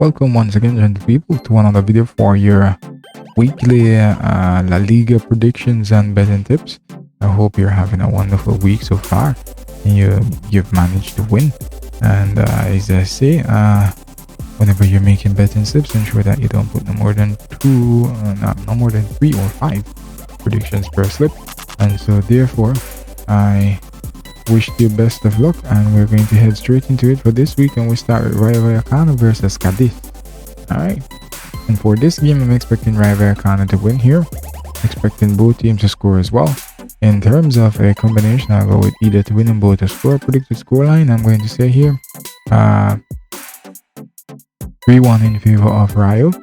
Welcome once again, gentle people, to another video for your weekly La Liga predictions and betting tips. I hope you're having a wonderful week so far and you've managed to win. And as I say, whenever you're making betting tips, ensure that you don't put no more than 3 or 5 predictions per slip. And so therefore, I wish you best of luck, and we're going to head straight into it for this week, and we start with Rayo Vallecano versus Cadiz. Alright, and for this game I'm expecting Rayo Vallecano to win here, expecting both teams to score as well. In terms of a combination, I'll go with either to win and both to score. Predicted scoreline, I'm going to say here 3-1 in favor of Rayo,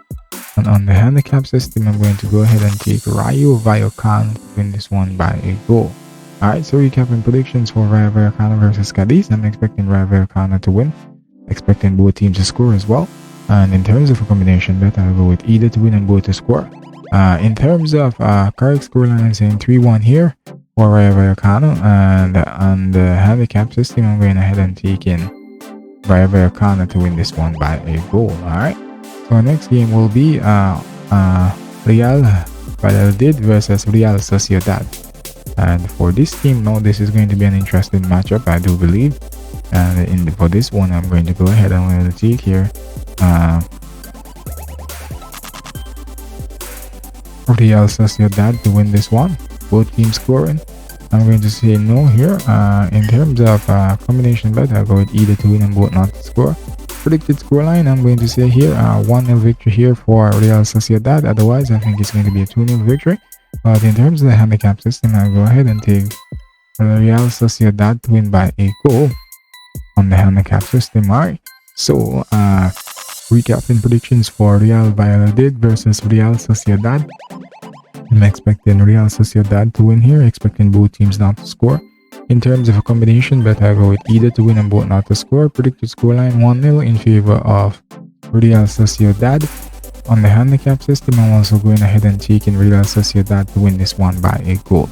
and on the handicap system I'm going to go ahead and take Rayo Vallecano to win this one by a goal. Alright, so recapping predictions for Rayo Vallecano versus Cadiz. I'm expecting Rayo Vallecano to win, expecting both teams to score as well. And in terms of a combination bet, I'll go with either to win and both to score. In terms of correct scoreline, I'm saying 3-1 here for Rayo Vallecano, and on the handicap system, I'm going ahead and taking Rayo Vallecano to win this one by a goal. Alright, so our next game will be Real Valladolid versus Real Sociedad. And for this team, now this is going to be an interesting matchup, I do believe. And for this one, I'm going to go ahead and I'm going to take here Real Sociedad to win this one. Both teams scoring. I'm going to say no here. In terms of combination bet, I'll go with either to win and both not to score. Predicted scoreline, I'm going to say here 1-0 victory here for Real Sociedad. Otherwise, I think it's going to be a 2-0 victory. But in terms of the handicap system, I'll go ahead and take Real Sociedad to win by a goal on the handicap system. Alright, so recapping predictions for Real Valladolid versus Real Sociedad. I'm expecting Real Sociedad to win here, expecting both teams not to score. In terms of a combination bet, I'll go with either to win and both not to score. Predicted scoreline 1-0 in favor of Real Sociedad. On the handicap system, I'm also going ahead and taking Real Sociedad to win this one by a goal.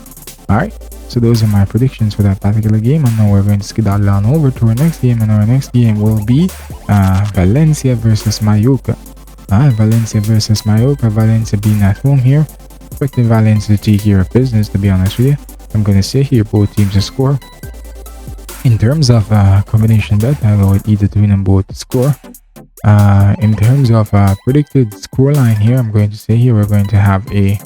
Alright, so those are my predictions for that particular game, and now we're going to skedaddle on over to our next game, and our next game will be Valencia versus Mallorca. Valencia versus Mallorca. Valencia being at home here, expecting Valencia to take care of business, to be honest with you. I'm going to say here both teams to score. In terms of combination bet, I'll go with either to win and both to score. In terms of predicted scoreline here, I'm going to say here we're going to have a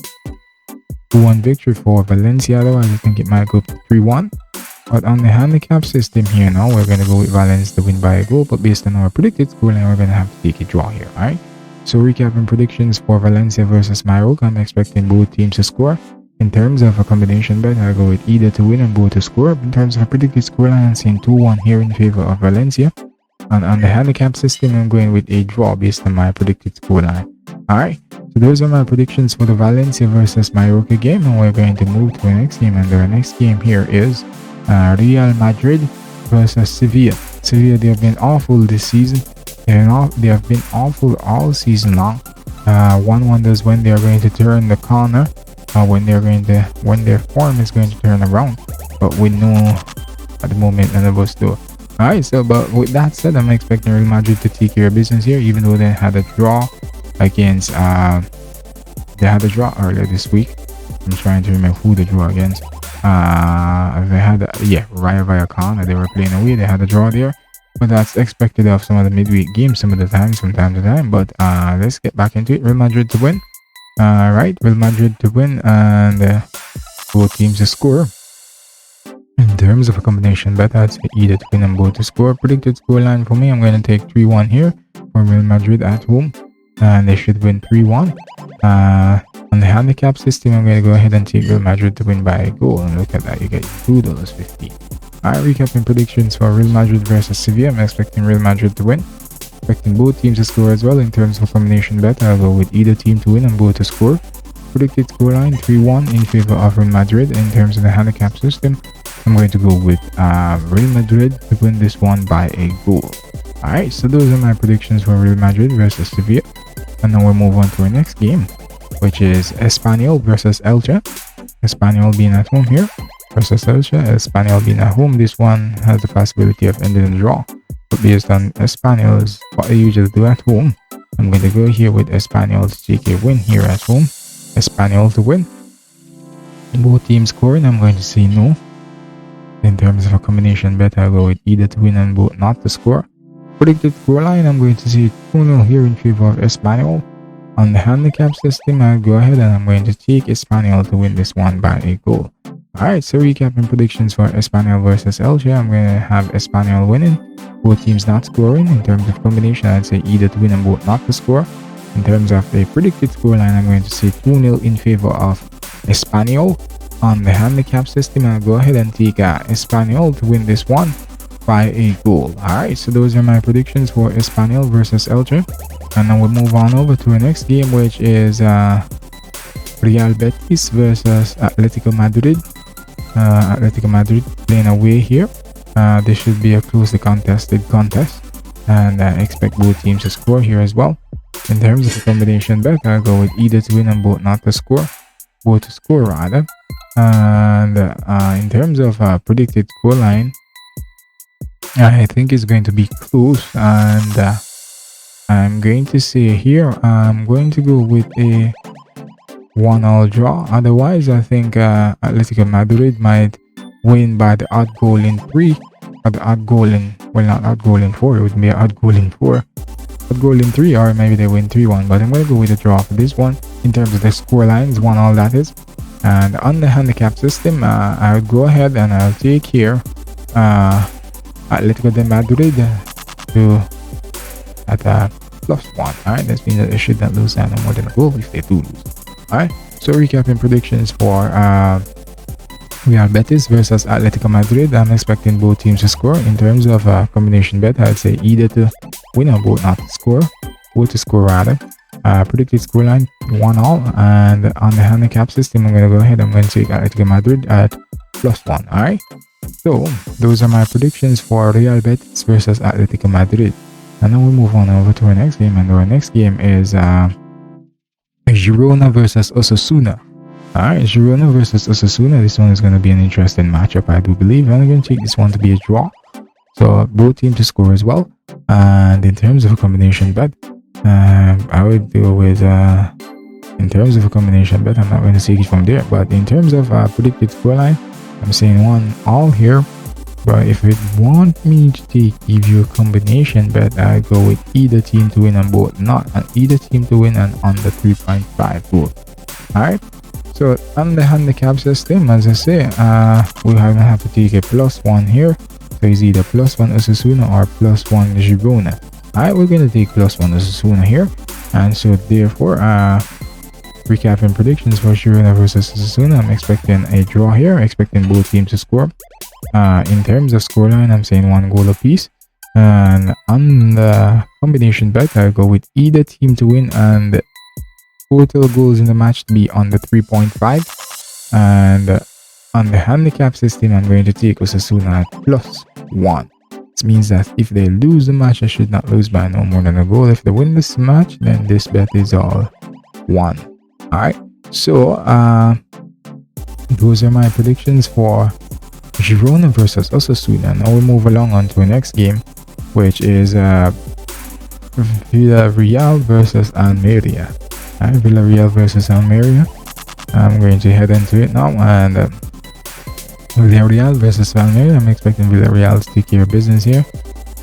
2-1 victory for Valencia. Otherwise, I think it might go to 3-1. But on the handicap system here now, we're going to go with Valencia to win by a goal. But based on our predicted scoreline, we're going to have to take a draw here. Alright, so recapping predictions for Valencia versus Mallorca, I'm expecting both teams to score. In terms of a combination bet, I'll go with either to win and both to score. In terms of a predicted scoreline, I'm saying 2-1 here in favor of Valencia. And on the handicap system, I'm going with a draw based on my predicted scoreline. Alright, so those are my predictions for the Valencia versus Mallorca game, and we're going to move to the next game. And the next game here is Real Madrid versus Sevilla. Sevilla, they have been awful this season. They have been awful all season long. One wonders when they are going to turn the corner, when their form is going to turn around. But we know at the moment none of us do. Alright, so but with that said, I'm expecting Real Madrid to take care of business here, even though they had a draw against they had a draw earlier this week. I'm trying to remember who they drew against. They had Rayo Vallecano. They were playing away. They had a draw there, but that's expected of some of the midweek games from time to time. But let's get back into it. Real Madrid to win. Right, Real Madrid to win, and both teams to score. In terms of a combination bet, I'd say either to win and both to score. Predicted scoreline for me, I'm going to take 3-1 here for Real Madrid at home, and they should win 3-1. On the handicap system, I'm going to go ahead and take Real Madrid to win by a goal, and look at that, you get $2.50. Alright, recapping predictions for Real Madrid versus Sevilla. I'm expecting Real Madrid to win, expecting both teams to score as well. In terms of a combination bet, I'll go with either team to win and both to score. Predicted scoreline 3-1 in favor of Real Madrid. In terms of the handicap system, I'm going to go with Real Madrid to win this one by a goal. Alright, so those are my predictions for Real Madrid versus Sevilla. And now we'll move on to our next game, which is Espanyol versus Elche. Espanyol being at home here versus Elche. Espanyol being at home, this one has the possibility of ending in a draw. But based on Espanyol's what they usually do at home, I'm going to go here with Espanyol to take a win here at home. Espanyol to win. Both teams scoring, I'm going to say no. In terms of a combination bet, I'll go with either to win and both not to score. Predicted scoreline, I'm going to say 2-0 here in favor of Espanyol. On the handicap system, I'll go ahead and I'm going to take Espanyol to win this one by a goal. Alright, so recapping predictions for Espanyol versus Elche, I'm going to have Espanyol winning. Both teams not scoring. In terms of combination, I'd say either to win and both not to score. In terms of a predicted scoreline, I'm going to say 2-0 in favor of Espanyol. On the handicap system, I'll go ahead and take Espanyol to win this one by a goal. Alright, so those are my predictions for Espanyol versus Elche. And now we'll move on over to the next game, which is Real Betis versus Atletico Madrid. Atletico Madrid playing away here. This should be a closely contested contest, and I expect both teams to score here as well. In terms of the combination bet, I'll go with either to win and both not to score. Both to score rather. And in terms of predicted scoreline, I think it's going to be close, and I'm going to say here I'm going to go with a 1-1 draw. Otherwise, I think Atletico Madrid might win by the odd goal in 3, or the odd goal in, well, not odd goal in 4, it would be an odd goal in 4, odd goal in 3, or maybe they win 3-1. But I'm going to go with a draw for this one. In terms of the score lines, 1-1 that is. And on the handicap system, I would go ahead and I'll take here Atletico de Madrid to at +1. Alright, that means that they should not lose no more than a goal if they do lose. Alright, so recapping predictions for Real Betis versus Atletico Madrid. I'm expecting both teams to score. In terms of combination bet, I'd say either to win or both not to score. Both to score rather. Predicted scoreline 1-1, and on the handicap system, I'm going to go ahead. I'm going to take Atletico Madrid at +1. Alright, so those are my predictions for Real Betis versus Atletico Madrid. And now we'll move on over to our next game, and our next game is Girona versus Osasuna. Alright, Girona versus Osasuna. This one is going to be an interesting matchup, I do believe. And I'm going to take this one to be a draw, so both teams to score as well. And in terms of a combination bet, I would go with in terms of a combination bet, I'm not going to take it from there, but in terms of predicted scoreline, I'm saying 1-1 here. But if it want me to give you a combination bet, I go with either team to win and both not, and either team to win and under 3.5 goal. Alright, so on the handicap system, as I say, we're gonna have to take a +1 here. So it's either +1 Osasuna or +1 Girona. Alright, we're gonna take +1 Osasuna here, and so therefore recapping predictions for Girona versus Osasuna, I'm expecting a draw here, expecting both teams to score. In terms of scoreline, I'm saying 1 goal apiece. And on the combination bet, I'll go with either team to win and total goals in the match to be under 3.5. And on the handicap system, I'm going to take Osasuna at +1. This means that if they lose the match, they should not lose by no more than a goal. If they win this match, then this bet is all 1. Alright, so those are my predictions for Girona versus Osasuna. Now we'll move along on to the next game, which is Villarreal versus Almeria. Villarreal versus Almeria. I'm going to head into it now, and Villarreal versus Almeria. I'm expecting Villarreal to take care of business here.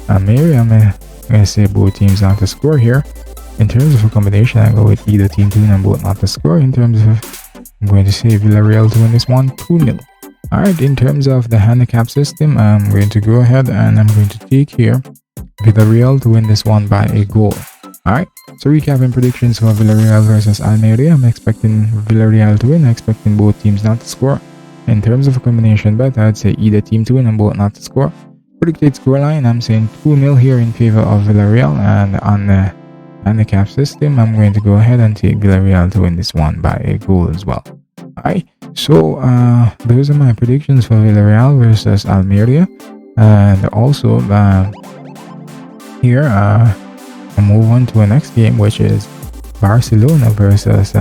Almeria, I'm going to say both teams not to score here. In terms of a combination, I go with either team to win and both not to score. In terms of, I'm going to say Villarreal to win this one 2-0. Alright, in terms of the handicap system, I'm going to go ahead and I'm going to take here Villarreal to win this one by a goal. Alright, so recapping predictions for Villarreal versus Almeria, I'm expecting Villarreal to win, I'm expecting both teams not to score. In terms of a combination bet, I'd say either team to win and both not to score. Predicted scoreline, I'm saying 2-0 here in favor of Villarreal, and on the handicap system, I'm going to go ahead and take Villarreal to win this one by a goal as well. Alright, so those are my predictions for Villarreal versus Almeria. And also here I'll move on to the next game, which is Barcelona versus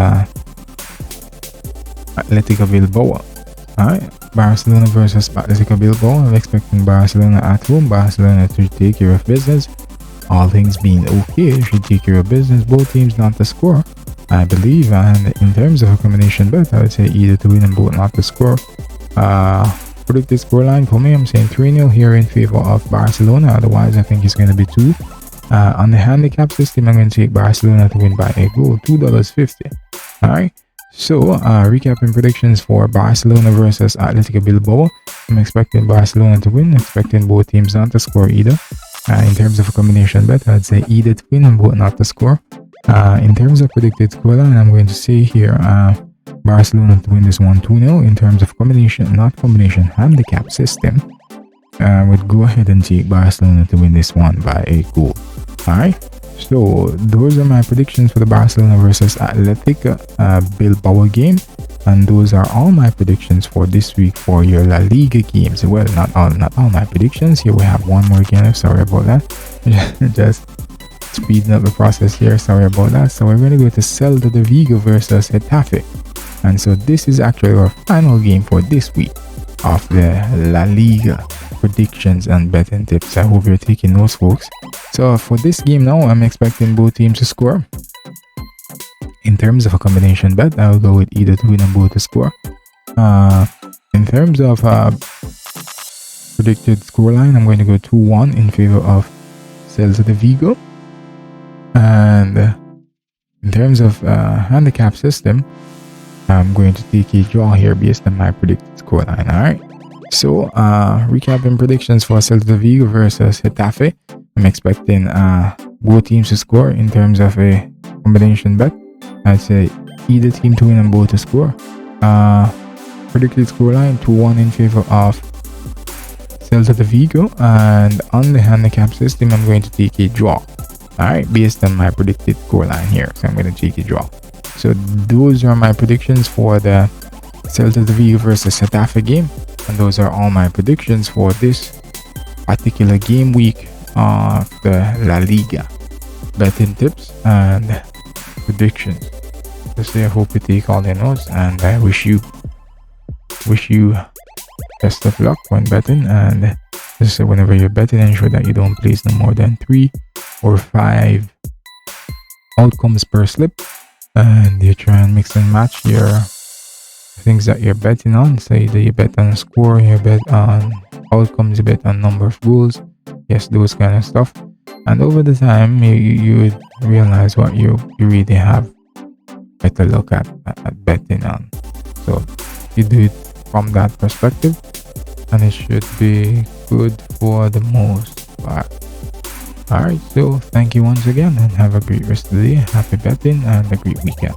Atletico Bilbao. Alright, Barcelona versus Atletico Bilbao. I'm expecting Barcelona at home, Barcelona to take care of business. all things being okay, it should take care of business. Both teams not to score, I believe. And in terms of a combination bet, I would say either to win and both not to score. Predicted scoreline for me, I'm saying 3-0 here in favor of Barcelona. Otherwise, I think it's going to be 2. On the handicap system, I'm going to take Barcelona to win by a goal, $2.50. Alright, so recapping predictions for Barcelona versus Atletico Bilbao. I'm expecting Barcelona to win, expecting both teams not to score either. In terms of a combination bet, I'd say either to win and both not to score. In terms of predicted scoreline, I'm going to say here Barcelona to win this one 2-0. In terms of handicap system, would go ahead and take Barcelona to win this one by a goal. Alright, so those are my predictions for the Barcelona versus Atletico Bilbao game, and those are all my predictions for this week for your La Liga games. Well, not all my predictions. Here we have one more game. Sorry about that. Just speeding up the process here. Sorry about that. So we're going to go to Celta de Vigo versus Getafe, and so this is actually our final game for this week of the La Liga predictions and betting tips. I hope you're taking notes, folks. So for this game now, I'm expecting both teams to score. In terms of a combination bet, I'll go with either to win and both to score. In terms of predicted scoreline, I'm going to go 2-1 in favor of Celta de Vigo. And in terms of handicap system, I'm going to take a draw here based on my predicted scoreline. Alright, so recapping predictions for Celta de Vigo versus Getafe. I'm expecting both teams to score. In terms of a combination bet, I'd say either team to win and both to score. Predicted scoreline 2-1 in favor of Celta de Vigo, and on the handicap system, I'm going to take a draw. Alright, based on my predicted scoreline here, so I'm going to take a draw. So those are my predictions for the Celta de Vigo versus Getafe game, and those are all my predictions for this particular game week of the La Liga betting tips and predictions. So I hope you take all the notes, and I wish you best of luck when betting. And just whenever you're betting, ensure that you don't place no more than 3 or 5 outcomes per slip, and you try and mix and match your things that you're betting on. So either you bet on score, you bet on outcomes, you bet on number of goals, yes, those kind of stuff. And over the time, you would realize what you really have better look at betting on. So you do it from that perspective, and it should be good for the most part. Alright, so thank you once again, and have a great rest of the day. Happy betting and a great weekend.